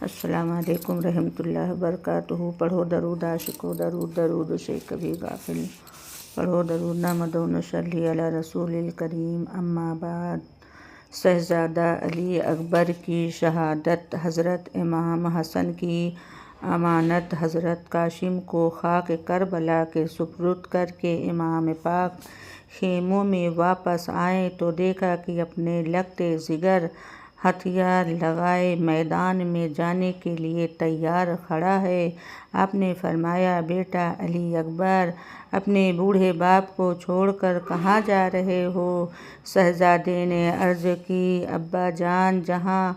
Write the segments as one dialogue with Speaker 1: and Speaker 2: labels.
Speaker 1: السلام علیکم رحمۃ اللہ وبرکاتہ۔ پڑھو درود عاشقو درود، درود سے کبھی غافل، پڑھو درود نحمد و نصلی علی رسول الکریم۔ اما بعد، شہزادہ علی اکبر کی شہادت، حضرت امام حسن کی امانت، حضرت قاسم کو خاک کربلا کے سپرد کر کے امام پاک خیموں میں واپس آئے تو دیکھا کہ اپنے لگتے جگر ہتھیار لگائے میدان میں جانے کے لیے تیار کھڑا ہے۔ آپ نے فرمایا، بیٹا علی اکبر، اپنے بوڑھے باپ کو چھوڑ کر کہاں جا رہے ہو؟ شہزادے نے عرض کی، ابا جان، جہاں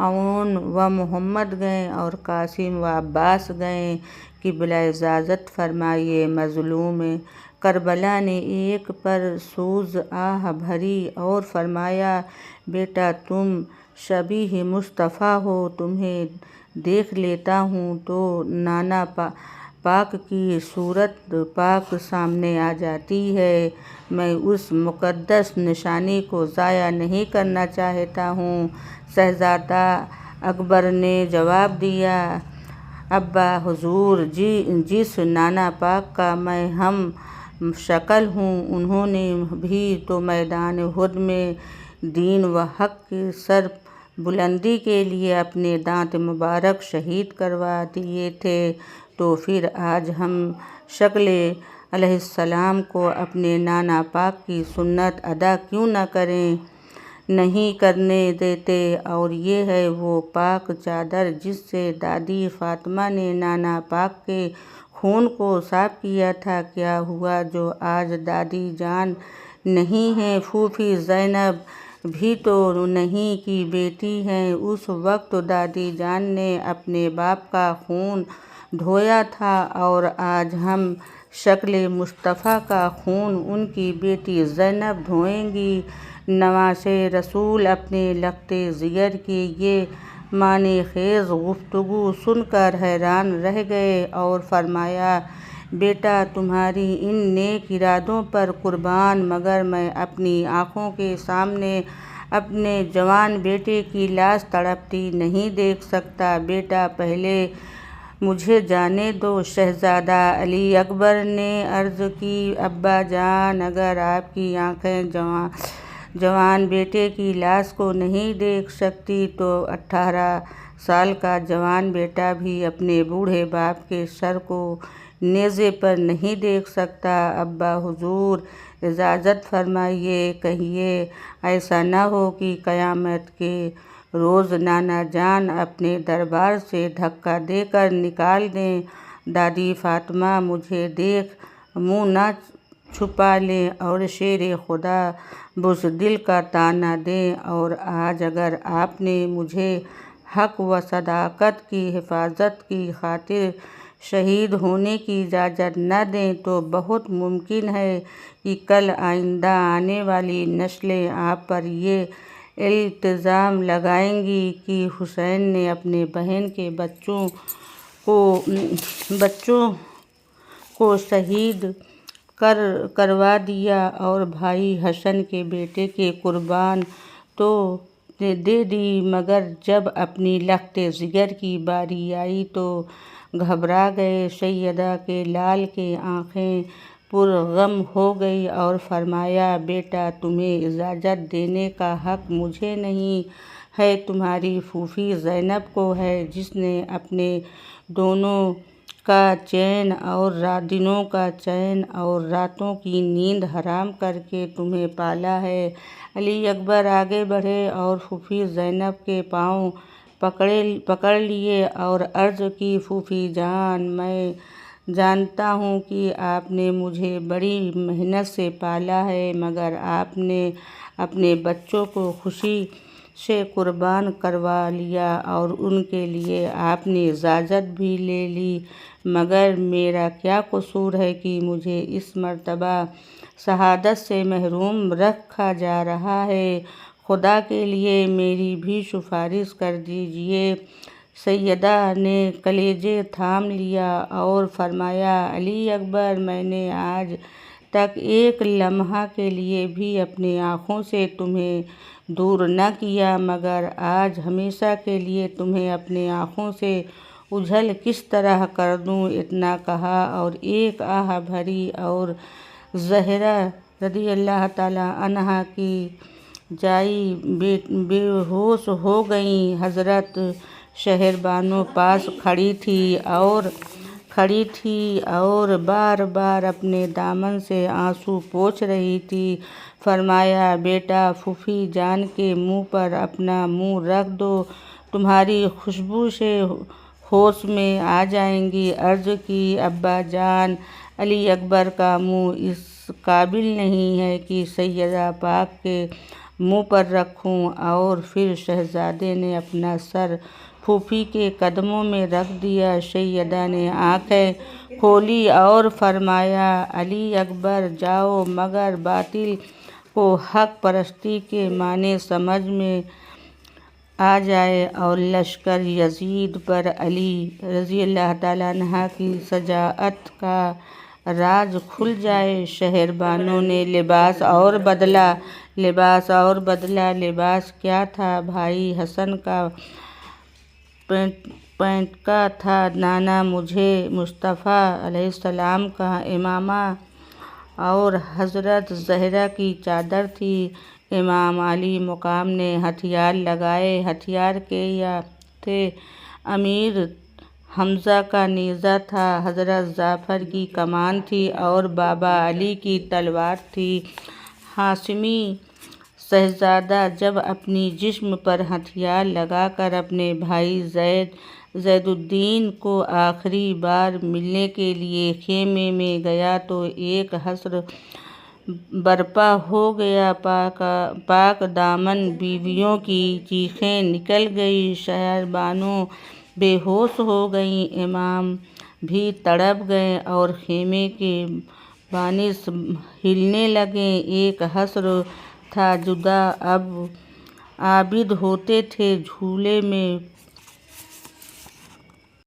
Speaker 1: اون و محمد گئے اور قاسم و عباس گئے، قبلہ اجازت فرمائیے۔ مظلوم کربلا نے ایک پر سوز آہ بھری اور فرمایا، بیٹا تم شبیہ مصطفیٰ ہو، تمہیں دیکھ لیتا ہوں تو نانا پاک کی صورت پاک سامنے آ جاتی ہے۔ میں اس مقدس نشانی کو ضائع نہیں کرنا چاہتا ہوں۔ شہزادہ اکبر نے جواب دیا، ابا حضور، جس نانا پاک کا میں ہم شکل ہوں، انہوں نے بھی تو میدان احد میں دین و حق کی سر بلندی کے لیے اپنے دانت مبارک شہید کروا دیے تھے، تو پھر آج ہم شکل علیہ السلام کو اپنے نانا پاک کی سنت ادا کیوں نہ کریں؟ نہیں کرنے دیتے۔ اور یہ ہے وہ پاک چادر جس سے دادی فاطمہ نے نانا پاک کے خون کو صاف کیا تھا۔ کیا ہوا جو آج دادی جان نہیں ہیں، پھوپھی زینب بھی تو انہی کی بیٹی ہیں۔ اس وقت دادی جان نے اپنے باپ کا خون دھویا تھا اور آج ہم شکل مصطفیٰ کا خون ان کی بیٹی زینب دھوئیں گی۔ نواسہ رسول اپنے لگتے جگر کی یہ معنی خیز گفتگو سن کر حیران رہ گئے اور فرمایا، بیٹا تمہاری ان نیک ارادوں پر قربان، مگر میں اپنی آنکھوں کے سامنے اپنے جوان بیٹے کی لاش تڑپتی نہیں دیکھ سکتا۔ بیٹا پہلے مجھے جانے دو۔ شہزادہ علی اکبر نے عرض کی، ابا جان، اگر آپ کی آنکھیں جوان بیٹے کی لاش کو نہیں دیکھ سکتی تو 18 سال کا جوان بیٹا بھی اپنے بوڑھے باپ کے سر کو نیزے پر نہیں دیکھ سکتا۔ ابا حضور، اجازت فرمائیے، کہیے ایسا نہ ہو کہ قیامت کے روز نانا جان اپنے دربار سے دھکا دے کر نکال دیں، دادی فاطمہ مجھے دیکھ منہ نہ چھپا لیں اور شیر خدا بزدل کا طعنہ دیں۔ اور آج اگر آپ نے مجھے حق و صداقت کی حفاظت کی خاطر شہید ہونے کی اجازت نہ دیں تو بہت ممکن ہے کہ کل آئندہ آنے والی نسلیں آپ پر یہ الزام لگائیں گی کہ حسین نے اپنے بہن کے بچوں کو شہید کروا دیا اور بھائی حسن کے بیٹے کی قربان تو دے دی، مگر جب اپنی لگتے جگر کی باری آئی تو گھبرا گئے۔ سیدہ کے لال کی آنکھیں پرغم ہو گئیں اور فرمایا، بیٹا تمہیں اجازت دینے کا حق مجھے نہیں ہے، تمہاری پھوپھی زینب کو ہے، جس نے اپنے دنوں کا چین اور راتوں کی نیند حرام کر کے تمہیں پالا ہے۔ علی اکبر آگے بڑھے اور پھوپھی زینب کے پاؤں پکڑ لیے اور عرض کی، پھوپھی جان، میں جانتا ہوں کہ آپ نے مجھے بڑی محنت سے پالا ہے، مگر آپ نے اپنے بچوں کو خوشی سے قربان کروا لیا اور ان کے لیے آپ نے اجازت بھی لے لی، مگر میرا کیا قصور ہے کہ مجھے اس مرتبہ شہادت سے محروم رکھا جا رہا ہے؟ خدا کے لیے میری بھی سفارش کر دیجیے۔ سیدہ نے کلیجے تھام لیا اور فرمایا، علی اکبر، میں نے آج تک ایک لمحہ کے لیے بھی اپنی آنکھوں سے تمہیں دور نہ کیا، مگر آج ہمیشہ کے لیے تمہیں اپنی آنکھوں سے اوجھل کس طرح کر دوں، اتنا کہا اور ایک آہ بھری اور زہرا رضی اللہ تعالیٰ عنہا کی جائی بے ہوش ہو گئیں۔ حضرت شہر بانو پاس کھڑی تھی اور بار بار اپنے دامن سے آنسو پوچھ رہی تھی۔ فرمایا، بیٹا، پھوپھی جان کے منہ پر اپنا منہ رکھ دو، تمہاری خوشبو سے ہوش میں آ جائیں گی۔ عرض کی، ابا جان، علی اکبر کا منہ اس قابل نہیں ہے کہ سیدہ پاک کے منہ پر رکھوں۔ اور پھر شہزادے نے اپنا سر پھوپھی کے قدموں میں رکھ دیا۔ سیدہ نے آنکھیں کھولیں اور فرمایا، علی اکبر، جاؤ، مگر باطل کو حق پرستی کے معنی سمجھ میں آ جائے اور لشکر یزید پر علی رضی اللہ تعالیٰ عنہ کی شجاعت کا راز کھل جائے۔ شہر بانو نے لباس اور بدلا۔ لباس کیا تھا؟ بھائی حسن کا پینٹ کا تھا، نانا مصطفیٰ علیہ السلام کا عمامہ اور حضرت زہرا کی چادر تھی۔ امام علی مقام نے ہتھیار لگائے۔ ہتھیار کیا تھے؟ امیر حمزہ کا نیزہ تھا، حضرت جعفر کی کمان تھی اور بابا علی کی تلوار تھی۔ ہاشمی شہزادہ جب اپنی جسم پر ہتھیار لگا کر اپنے بھائی زید الدین کو آخری بار ملنے کے لیے خیمے میں گیا تو ایک حشر برپا ہو گیا۔ پاک دامن بیویوں کی چیخیں نکل گئیں۔ شہر بانو بے ہوش ہو گئیں، امام بھی تڑپ گئے اور خیمے کے بانس ہلنے لگے۔ ایک حشر تھا جدا، اب عابد ہوتے تھے، جھولے میں